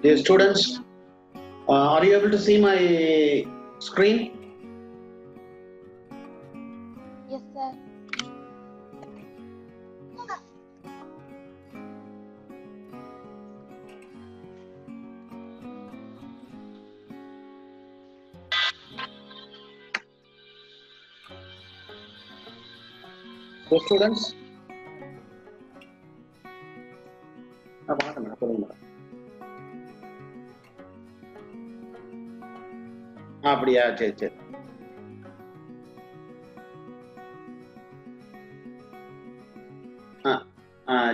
Dear students, are you able to see my screen? Yes, sir. Dear students, வணக்கம் madam, சொல்லுங்க madam. அப்படியா, சரி சரி.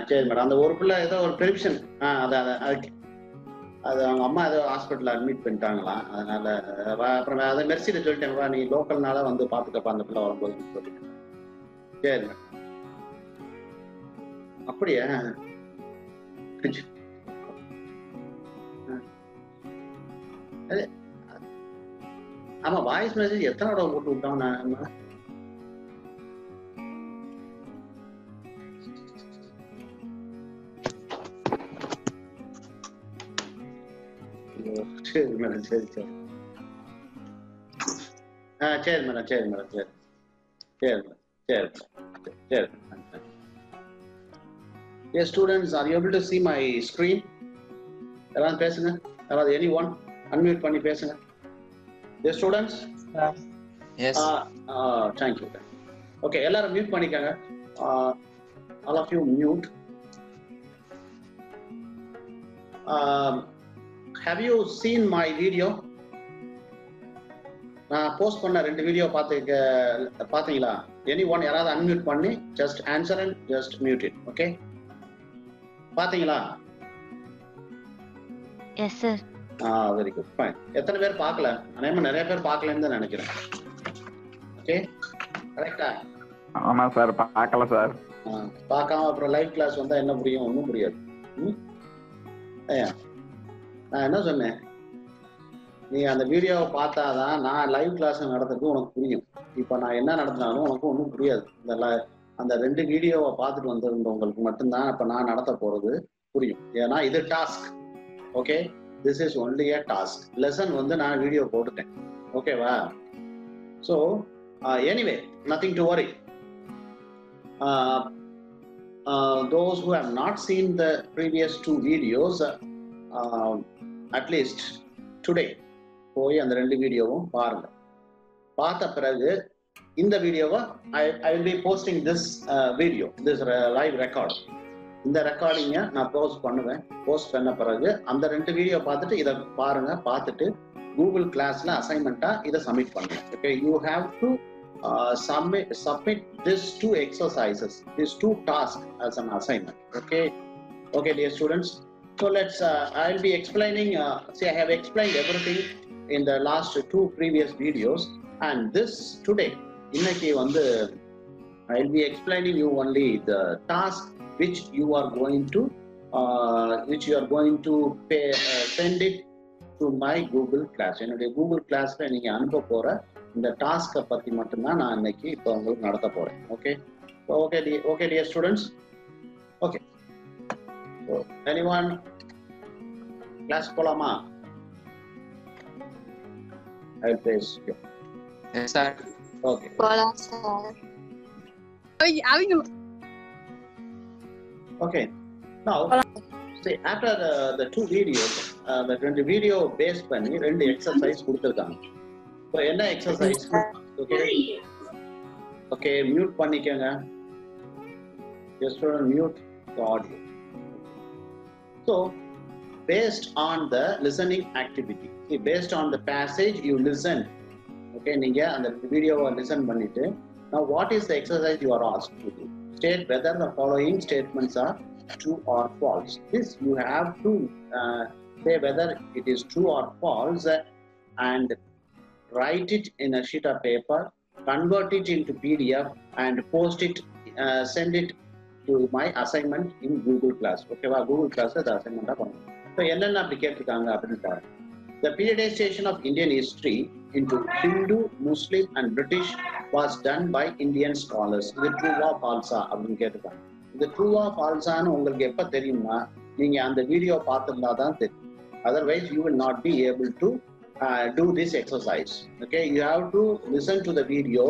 சரி மேடம். அந்த ஒரு பிள்ளை ஏதோ ஒரு பெர்மிஷன், அதுக்கு அது அவங்க அம்மா ஏதோ ஹாஸ்பிட்டலில் அட்மிட் பண்ணிட்டாங்களாம். அதனால அப்புறம் அதை மெர்சிட்ட சொல்லிட்டேன், நீ லோக்கல்னால வந்து பார்த்துக்கப்பா அந்த பிள்ளை வரும்போதுன்னு சொல்லிட்டேன். சரி மேடம். அப்படியா? ஆமா, வாய்ஸ் மெசேஜ் எத்தனை தடவை போட்டு விட்டோம் நான். சரி மேடம், சரி சரி. சரி மேடம், சரி மேடம், சரி சரி மேடம், சரி சரி. Yes, students, are you able to see my screen? எல்லாரும் பேசுங்க. யாராவது anyone unmute பண்ணி பேசுங்க. Yes, students? Yes. Thank you. Okay, எல்லாரும் mute பண்ணிக்கங்க. All of you mute. Have you seen my video? நான் போஸ்ட் பண்ண 2 வீடியோ பாத்தீங்களா? anyone யாராவது unmute பண்ணி just answer and just mute it. Okay? பாத்தீங்களா? Yes, sir. Very good, fine. எத்தனை பேர் பார்க்கல? அநேகமா நிறைய பேர் பார்க்கலன்னு தான் நினைக்கிறேன். ஓகே, கரெக்டா? ஆமா சார், பார்க்கல சார். பார்க்காம அப்புறம் லைவ் கிளாஸ் வந்தா என்ன புரியும்? ஒன்றும் புரியாது. நான் என்ன சொன்னேன், நீ அந்த வீடியோவை பார்த்தாதான் நான் லைவ் கிளாஸ் நடத்துறது உனக்கு புரியும். இப்போ நான் என்ன நடத்தினாலும் உனக்கு ஒன்றும் புரியாது. அந்த 2 வீடியோவை பார்த்துட்டு வந்திருந்தவங்களுக்கு மட்டும்தான் இப்போ நான் நடத்த போறது புரியும். ஏன்னா இது task. Okay, this is only a task. Lesson வந்து நான் வீடியோ போட்டுட்டேன். ஓகேவா? So anyway, nothing to worry. Those who have not seen the previous 2 videos, at least today போய் அந்த 2 வீடியோவும் பாருங்க. பார்த்த பிறகு இந்த வீடியோவை I will be posting this video, this live record. இந்த ரெக்கார்டிங்கை நான் போஸ்ட் பண்ணுவேன். போஸ்ட் பண்ண பிறகு அந்த 2 வீடியோ பார்த்துட்டு இதை பாருங்க. பார்த்துட்டு கூகுள் கிளாஸ்ல அசைன்மெண்ட்டா இதை சப்மிட் பண்ணுங்க. Okay, you have to submit these 2 exercises, these 2 tasks as an assignment. Okay, dear students. So let's I'll be explaining, see, I have explained everything in the last 2 previous videos, and this today இன்னைக்கு வந்து I'll be explaining you only the task which you are going to send it to my Google Class. என்னுடைய Google Classல நீங்க அனுப்ப போற இந்த டாஸ்கை பத்தி மட்டும்தான் நான் இன்னைக்கு இப்போ உங்களுக்கு நடத்த போறேன். Okay dear students. Okay, so anyone class போலாமா? I will place you. Yes, sir. Okay. போலாம் sir. Okay. Now, see, after the 2 videos, the 2 video based பண்ணி 2 exercise கொடுத்திருக்காங்க. So என்ன exercise? Okay, mute பண்ணிக்கங்க. Just mute the audio. So, based on the listening activity, see, based on the passage you listen. Okay, நீங்க அந்த வீடியோவை listen பண்ணிட்டு, now what is the exercise you are asked to do? State whether the following statements are true or false. This you have to say whether it is true or false, and write it in a sheet of paper, convert it into PDF, and post it, send it to my assignment in Google Class. Okay, Google Class the assignment பண்ணுங்க. So என்னென்ன அப்படி கேட்டிருக்காங்க அப்படின்னு பாருங்க. The periodization of Indian history into Hindu, Muslim and British was done by Indian scholars. இது ட்ரூவா ஃபால்ஸா அப்படின்னு கேட்டிருக்காங்க. இது ட்ரூவா ஃபால்ஸான்னு உங்களுக்கு எப்ப தெரியுமா? நீங்க அந்த வீடியோ பார்த்திருந்தா தான் தெரியும். Otherwise, you will not be able to do this exercise. Okay, you have to listen to the video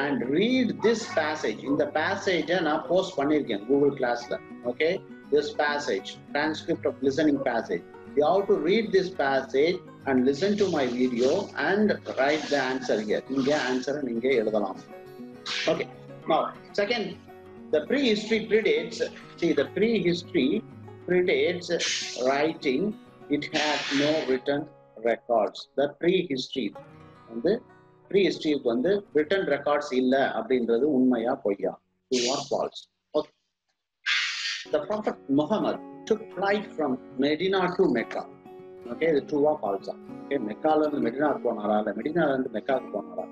and read this passage. In the passage, na post pannirken Google Class la. Okay, this passage, transcript of listening passage. You have to read this passage and listen to my video and write the answer here. Inge answer ninge eludhalam. Okay. Now, second, the prehistory predates. See, the prehistory predates writing. It had no written records. The prehistory வந்து prehistoryக்கு வந்து written records இல்ல அப்படின்றது உண்மையா பொய்யா? True or false? Okay. The Prophet Muhammad took flight from Medina to Mecca. Okay, இது true or false? Okay, மெக்கால இருந்து மெடினாக்கு போனாரா இல்ல மெடினால இருந்து மெக்காக்கு போனாரா?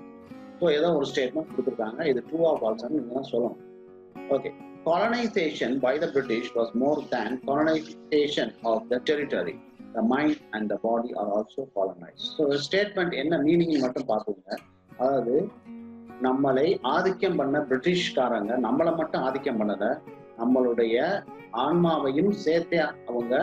ஸோ ஏதோ ஒரு ஸ்டேட்மெண்ட் கொடுத்துருக்காங்க. இது ட்ரூ ஆர் ஃபால்ஸ்னு நீங்க தான் சொல்லணும். Okay, colonization by the British was more than colonization of the territory. The mind and the body are also colonized. So the statement என்ன மீனிங் மட்டும் பார்த்துங்க. அதாவது நம்மளை ஆதிக்கம் பண்ண பிரிட்டிஷ்காரங்க நம்மளை மட்டும் ஆதிக்கம் பண்ணல, நம்மளுடைய ஆன்மாவையும் சேர்த்தே அவங்க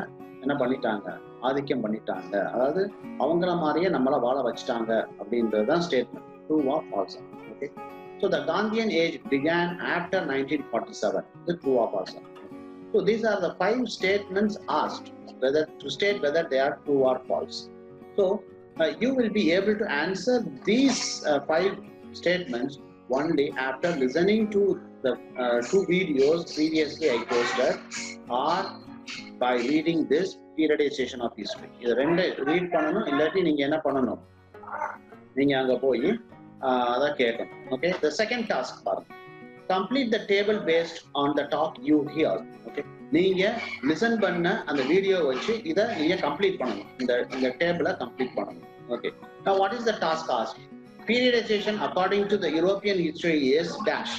என்ன பண்ணிட்டாங்க, ஆதிக்கம் பண்ணிட்டாங்க. அதாவது அவங்கள மாதிரியே நம்மளை வாழ வச்சுட்டாங்க அப்படின்றது தான் statement. True or false? Okay. So the Gandhian age began after 1947. The true or false? So these are the 5 statements asked whether to state whether they are true or false. So you will be able to answer these 5 statements only after listening to the 2 videos previously I posted, or by reading this periodization of history. இது ரெண்டு read பண்ணணும். இல்லாட்டி நீங்க என்ன பண்ணணும், நீங்க அங்க போய் அதை கேட்கணும். ஓகே, the second task பாருங்க. Complete the table based on the talk you hear. Okay, நீங்க லிசன் பண்ண அந்த வீடியோ வச்சு இதை நீங்க கம்ப்ளீட் பண்ணணும். இந்த டேபிளை கம்ப்ளீட் பண்ணணும். Okay, now what is the task asked? Periodization according to the European history is dash.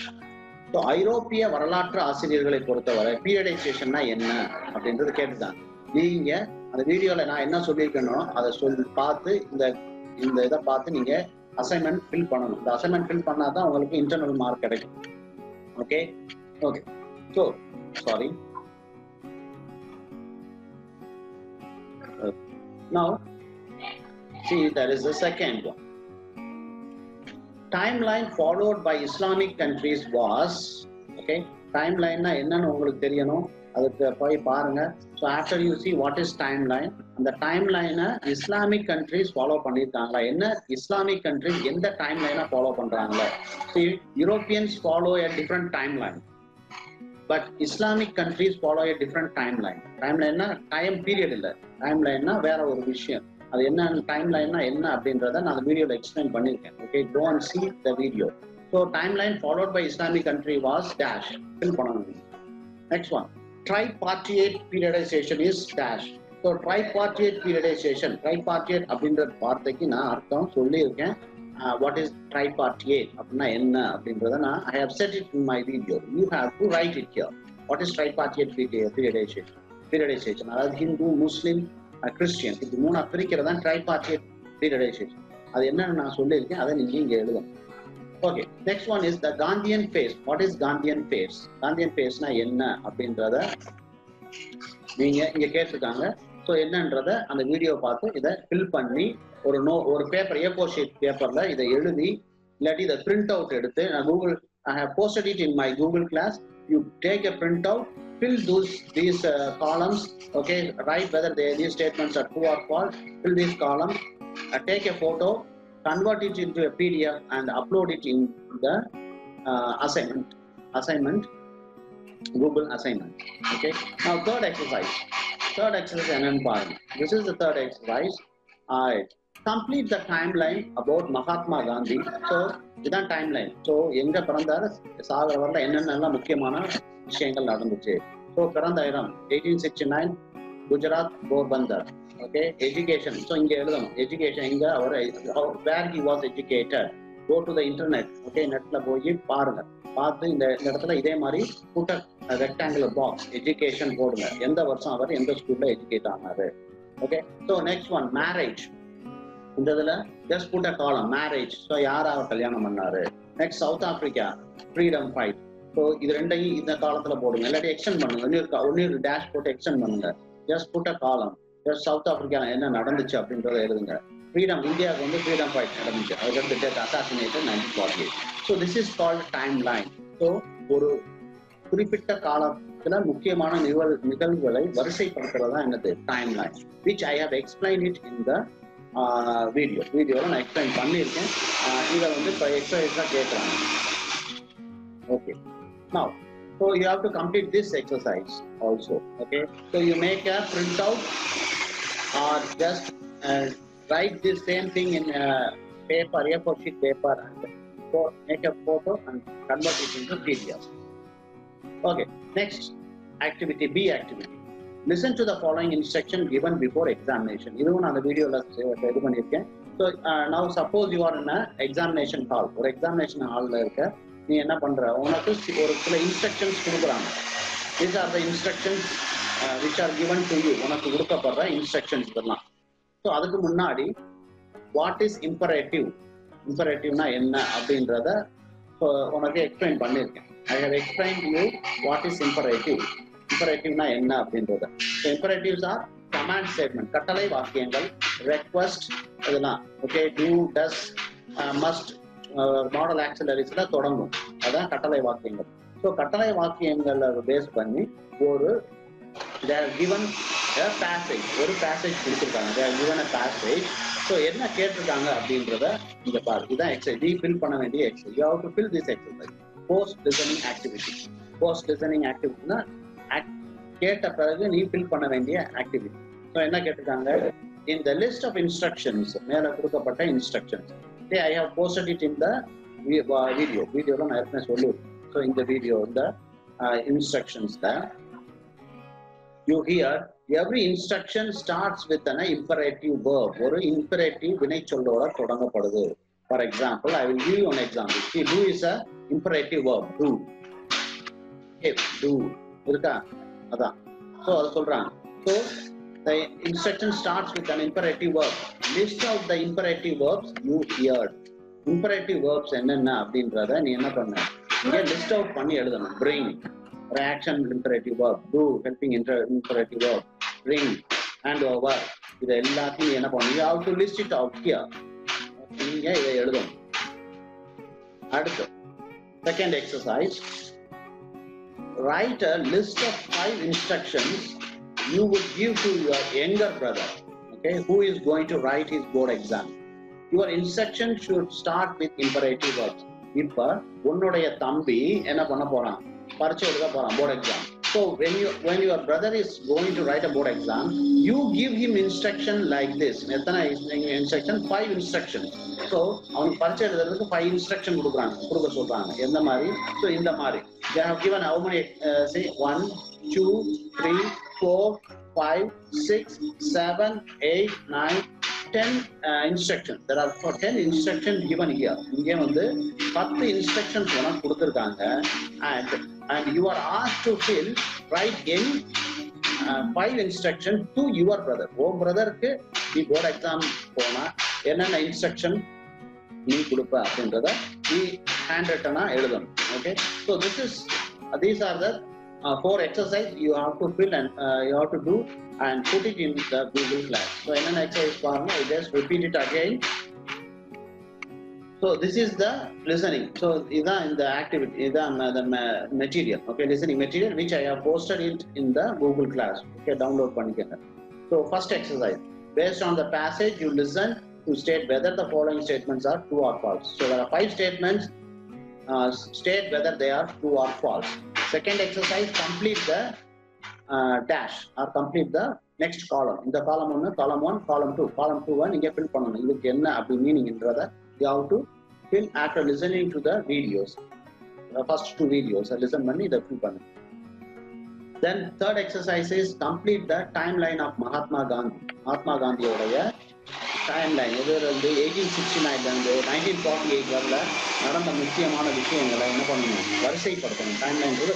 So ஐரோப்பிய வரலாற்று ஆசிரியர்களை பொறுத்தவரை பீரியடைசேஷன்னா என்ன அப்படின்றது கேட்டுதான். நீங்க அந்த வீடியோல நான் என்ன சொல்லியிருக்கணும் அதை சொல்லி பார்த்து இந்த இதை பார்த்து நீங்க அசைன்மெண்ட் ஃபில் பண்ணணும். இந்த அசைன்மெண்ட் ஃபில் பண்ணாதான் உங்களுக்கு இன்டர்னல் மார்க் கிடைக்கும். Okay okay, so sorry. Now see, there is the second one. Timeline followed by Islamic countries was, okay, timeline na enna ungalku theriyano, adukku poi paarenga. So after you see what is timeline, and the timeline Islamic countries follow பண்ணிருக்காங்களா, என்ன Islamic countries எந்த timeline follow பண்றாங்களா? See, Europeans follow a different timeline, but Islamic countries follow a different timeline. Timeline na time period இல்ல, timeline na வேற ஒரு விஷயம். அது என்ன டைம்லைன்னா என்ன அப்படின்றத நான் அந்த வீடியோல எக்ஸ்பிளைன் பண்ணியிருக்கேன். Okay, go and see the video. So timeline followed by Islamic country was dash. Fill பண்ணணும். Next one, tripartite periodization is dash. So tripartite periodization, tripartite அப்படின்ற வார்த்தைக்கு நான் அர்த்தம் சொல்லியிருக்கேன். What is tripartite அப்படின்னா என்ன அப்படின்றத நான் I have said it in my video. You have to write it here. What is tripartite periodization? Periodization அதாவது ஹிந்து, முஸ்லிம், கிறிஸ்டியன், இது மூணா பிரிக்கிறதா ட்ரைபார்ட்டியட் பீரியடைசேஷன். அது என்னன்னு நான் சொல்லியிருக்கேன், அதை நீங்க இங்க எழுதணும். Okay, next one is the Gandhian phase. What is Gandhian phase? Gandhian ஃபேஸ்னா என்ன அப்படின்றத நீங்க இங்க கேட்டிருக்காங்க. ஸோ என்னன்றத அந்த வீடியோ பார்த்து இதை ஃபில் பண்ணி ஒரு பேப்பர் A4 ஷீட் பேப்பர்ல இதை எழுதி, இல்லாட்டி இதை பிரிண்ட் அவுட் எடுத்து நான் Google, I have posted it in my Google class. You take a print out, fill these columns. Okay, write whether these statements are true or false. Fill these columns, take a photo, convert it into a PDF and upload it in the assignment, Google assignment. Okay, now third exercise என்னன்னு பாருங்க. This is the third exercise. Complete the timeline about Mahatma Gandhi. So இதான் timeline. So எங்க பிறந்தாரு, சாகர வரல என்னென்னலாம் முக்கியமான விஷயங்கள் நடந்துச்சு. ஸோ பிறந்த இடம் 1869 Gujarat Porbandar. Okay, education. So இங்க எழுதணும் எஜுகேஷன் எங்க அவர், where he was educated. Go to the internet. Okay, நெட்ல போய் பாருங்க, பார்த்து இந்த இடத்துல இதே மாதிரி புட் ரெக்டாங்குலர் பாக்ஸ் எஜுகேஷன் போடுங்க, எந்த வருஷம் அவர் எந்த ஸ்கூல்ல எஜுகேட் ஆனாரு. Okay, so next one marriage. இந்த இதுல ஜஸ்ட் புட் அ காலம் மேரேஜ். ஸோ யார் அவர் கல்யாணம் பண்ணாரு. Next south Africa freedom fight. So இது ரெண்டையும் இந்த காலத்துல போடுங்க, இல்லாட்டி எக்ஸ்டெண்ட் பண்ணுங்க. ஒன்னு டேஷ் போட்டு எக்ஸ்டெண்ட் பண்ணுங்க. ஜஸ்ட் புட் அ காலம். சவுத் ஆப்பிரிக்கா என்ன நடந்துச்சு அப்படின்றத எழுதுங்க. ஃப்ரீடம் இந்தியாவுக்கு வந்து ஃப்ரீடம் ஃபைட் நடந்துச்சு, அதுக்கடுத்து death assassinated 1948. So this is called time line. So ஒரு குறிப்பிட்ட காலத்துல முக்கியமான நிகழ்வுகளை வரிசைப்படுத்துறது தான் என்னது time line, which I have explain it in the வீடியோவில் நான் எக்ஸ்பிளைன் பண்ணியிருக்கேன். இதை வந்து இப்போ எக்ஸசைஸ் தான் கேட்குறாங்க. Okay, now so you have to complete this exercise also. Okay, so you make a printout or just write this same thing in paper, A4 sheet paper, and make a photo and convert it into PDF. Okay, next activity, B activity. Listen to the following instruction given before examination. இதுவும் நான் அந்த வீடியோல இது பண்ணியிருக்கேன். So now suppose you are in a examination hall. ஒரு examination hallல இருக்க, நீ என்ன பண்ற, உனக்கு ஒரு சில இன்ஸ்ட்ரக்ஷன்ஸ் கொடுக்குறாங்க. These are the instructions which are given to you. உனக்கு கொடுக்கப்படுற இன்ஸ்ட்ரக்ஷன்ஸ் இதெல்லாம். ஸோ அதுக்கு முன்னாடி வாட் இஸ் இம்பரேட்டிவ், இம்பரேட்டிவ்னா என்ன அப்படின்றத உனக்கு எக்ஸ்பிளைன் பண்ணியிருக்கேன். I have explain you what is imperative, இம்பரேட்டிவ்னா என்ன அப்படின்றத. So imperatives are command statement, கட்டளை வாக்கியங்கள், ரெக்வஸ்ட் இதெல்லாம். Okay, do, does, must, modal ஆக்சிலரிஸ்ல தொடங்கும், அதான் கட்டளை வாக்கியங்கள். ஸோ கட்டளை வாக்கியங்களை பேஸ் பண்ணி ஒரு they are given a passage, ஒரு passage கொடுத்துருக்காங்க. they are given a passage. So என்ன கேட்டிருக்காங்க அப்படின்றத இங்க பாரு. இதுதான் எக்ஸசைஸ், நீ ஃபில் பண்ண வேண்டிய exercise. you have to fill this exercise. post listening activity. post listening activityனா கேட்ட பிறகு நீ ஃபில் பண்ண வேண்டிய ஆக்டிவிட்டி. ஸோ என்ன கேட்டிருக்காங்க, in the list of instructions, மேல கொடுக்கப்பட்ட instructions. I have posted it in the video. வீடியோல நான் ஏற்கனவே சொல்லியிருக்கேன். ஸோ இந்த வீடியோ இந்த instructions there you hear every instruction starts with an imperative verb. ஒரு imperative வினைச்சொல்லோட தொடங்கப்படுது. For example, I will give you an example. See, do is a imperative verb. do. Okay, do இருக்கா, அதான். So அதை சொல்றாங்க. So the instruction starts with an imperative verb. List out the imperative verbs you heard. imperative verbs என்னென்ன அப்படின்றத நீ என்ன பண்ண, இங்க லிஸ்ட் அவுட் பண்ணி எழுதணும். bring, reaction imperative verb, do helping imperative verb, bring, hand over, இது எல்லாத்தையும் நீ என்ன பண்ணணும், you have to list it out here. நீங்க இதை எழுதணும். அடுத்து second exercise, write a list of 5 instructions you would give to your younger brother, okay, who is going to write his board exam. Your instruction should start with imperative verbs. இப்ப உன்னுடைய தம்பி என்ன பண்ண போறான், பரீட்சை எழுத போறான், board exam. So when your brother is going to write a board exam, you give him instruction like this. எத்தனை instruction? 5 instructions. So அவனுக்கு பரீட்சை எழுதுறதுக்கு 5 instruction கொடுக்க சொல்றாங்க. எந்த மாதிரி? So இந்த மாதிரி. They have given how many? Say 1, 2, 3, 4, 5, 6, 7, 8, 9, 10 instructions. There are 10 instructions given here. இங்கே வந்து 10 instructions உனக்கு கொடுத்துருக்காங்க. And you are asked to write in 5 instructions to your brother. உன் பிரதருக்கு நீ போர்ட் எக்ஸாம் போனா என்னென்ன இன்ஸ்ட்ரக்ஷன் நீ கொடுப்ப அப்படின்றத நீ ஹேண்ட் ரிட்டனா எழுதணும். Okay, so these are the 4 exercises you have to fill and you have to do and put it in the Google Class. So என்னென்ன exercise பாருங்க, I just repeat it again. So this is the listening. So இதான் இந்த activity, இதான் the material. Okay, listening material which I have posted it in the Google Class. Okay, download பண்ணிக்கங்க. So first exercise, based on the passage you listen to state whether the following statements are true or false. So there are 5 statements. State whether they are true or false. Second exercise, complete the dash or complete the next column. In the column 1, column 1, column 2, column 2 நீங்க fill பண்ணணும். இதுக்கு என்ன அப்படி மீனிங்ன்றத you have to fill after listening to the videos. The first 2 videos listen பண்ணி இதை fill பண்ணு. Then third exercise is complete the timeline of Mahatma Gandhi. Mahatma Gandhiயோடைய timeline, இது வந்து 1869 1948 வரல நடந்த முக்கியமான விஷயங்களை என்ன பண்ணணும், வரிசைப்படுத்தணும். டைம்லைன்றது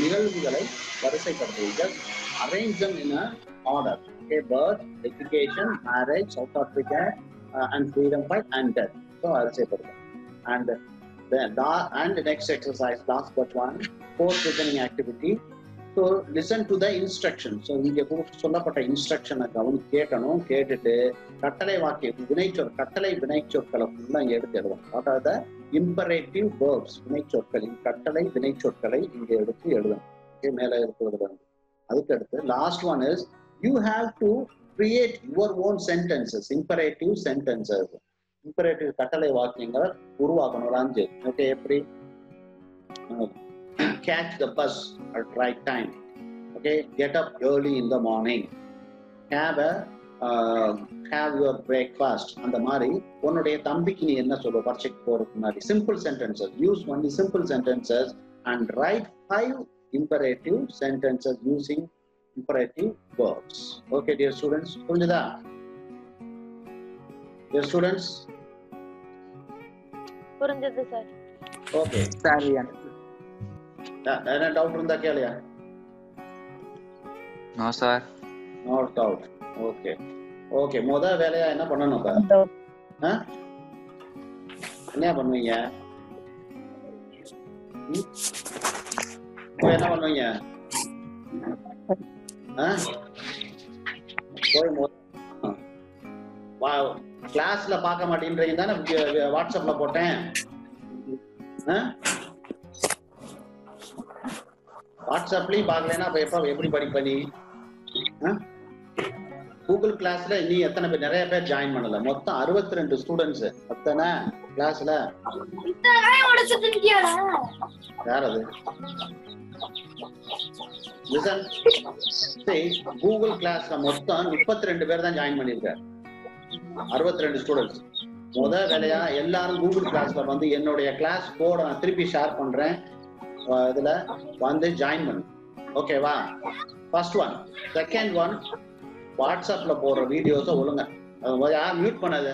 நிகழ்வுகளை வரிசைப்படுத்துவது. Just arrange them in a order. Okay, birth, education, marriage, South Africa, and freedom fight and death. So வரிசைப்படுத்தணும். And the next exercise, last but one, post listening activity. So listen to the instruction. So இங்க சொல்லப்பட்ட இன்ஸ்ட்ரக்ஷனை கேட்கணும். கேட்டுட்டு கட்டளை வாக்கியம் வினைச்சொல் கட்டளை வினைச்சொற்களை ஃபுல்லா இங்க எடுத்து எழுதணும். What are the imperative verbs? வினைச்சொற்கள் கட்டளை வினைச்சொற்களை இங்க எடுத்து எழுதணும். ஓகே, மேல இருக்கிறது வந்து அதுக்கு அடுத்து last one is you have to create your own sentences, imperative sentences. imperative கட்டளை வாக்கியங்களை உருவாக்கணும். ஓகே, எப்படி catch the bus at right time. Okay, get up early in the morning. Have your breakfast. அந்த மாதிரி உன்னுடைய தம்பிக்கு நீ என்ன சொல்ற பரீட்சைக்கு போறதுக்கு முன்னாடி simple sentences. Use only simple sentences and write 5 imperative sentences using imperative verbs. Okay, dear students, புரிஞ்சுதா? Dear students, புரிஞ்சது சார். Okay. Sorry. என்ன டவுட் இருந்தா கேளியா? No, sir. No doubt. Okay. Okay, முத வேலையா என்ன பண்ணணும் பா? என்ன பண்ணுவீங்க? என்ன பண்ணுவீங்க? கிளாஸ்ல பார்க்க மாட்டேன்றீங்க தானே வாட்ஸ்அப்ல போட்டேன். வாட்ஸ்அப்லயும் பார்க்கலன்னா அப்ப எப்படி படிப்ப நீ? கூகுள் கிளாஸ்ல நீ எத்தனை பேர்? நிறைய பேர் ஜாயின் பண்ணல. மொத்தம் 62 ஸ்டூடெண்ட்ஸ். அத்தனை கிளாஸ்ல யார் அது? லிசன், கூகுள் கிளாஸ்ல மொத்தம் 32 பேர் தான் ஜாயின் பண்ணிருக்காரு. 62 ஸ்டூடெண்ட்ஸ். முத வேலையா எல்லாரும் கூகுள் கிளாஸ்ல வந்து என்னுடைய கிளாஸ் கோட நான் திருப்பி ஷேர் பண்றேன், இதுல வந்து ஜாயின் பண்ணு. ஓகேவா? First one. செகண்ட் ஒன், வாட்ஸ்அப்ல போடுற வீடியோஸை ஒழுங்க யார் மியூட் பண்ணது?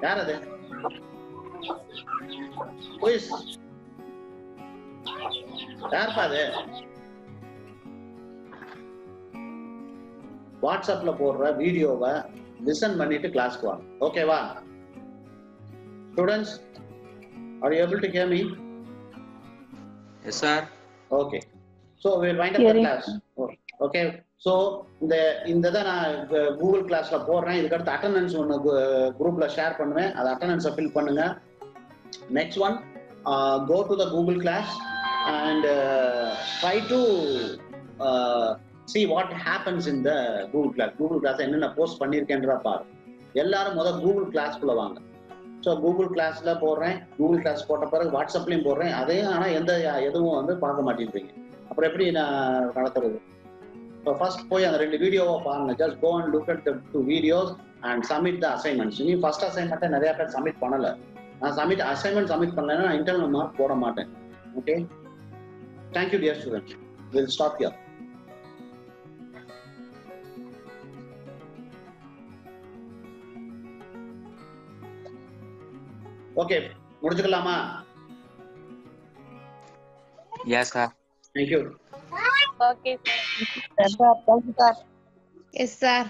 யார் அது? யார்ப்பா அது? வாட்ஸ்அப்ல போடுற வீடியோவை லிசன் பண்ணிட்டு கிளாஸ்க்கு வாங்க. ஓகேவா? Students, are you able to hear me? Yes, sir. Okay. So we will wind up the class. Okay. So இந்த தான் நான் கூகுள் கிளாஸ்ல போடுறேன். இதுக்கு அடுத்து அட்டெண்டன்ஸ் ஒன்று குரூப்ல ஷேர் பண்ணுவேன். அது அட்டெண்டன்ஸை ஃபில் பண்ணுங்க. Next one, go to the Google class and try to see what happens in the Google class. Google class என்னென்ன போஸ்ட் பண்ணியிருக்கேன்றா பாரு. எல்லாரும் முதல் கூகுள் கிளாஸ்க்குள்ள வாங்க. ஸோ கூகுள் கிளாஸ்ல போடுறேன். கூகுள் கிளாஸ் போட்ட பிறகு வாட்ஸ்அப்லையும் போடுறேன். அதையும் ஆனால் எதுவும் வந்து பார்க்க மாட்டேங்கிறீங்க. அப்புறம் எப்படி நான் நடத்துறது? ஸோ ஃபர்ஸ்ட் போய் அந்த 2 வீடியோவை பாருங்க. Just go and look at the 2 videos and submit the assignments. நீ ஃபர்ஸ்ட் அசைன்மெண்ட்டை நிறைய பேர் சப்மிட் பண்ணல. நான் அசைன்மெண்ட் சப்மிட் பண்ணலைன்னா நான் இன்டர்னல் மார்க் போட மாட்டேன். Okay, thank you dear students. Will stop here. Okay, முடிச்சுக்கலாமா? Yes, sir. Thank you. Okay, sir. Yes, sir.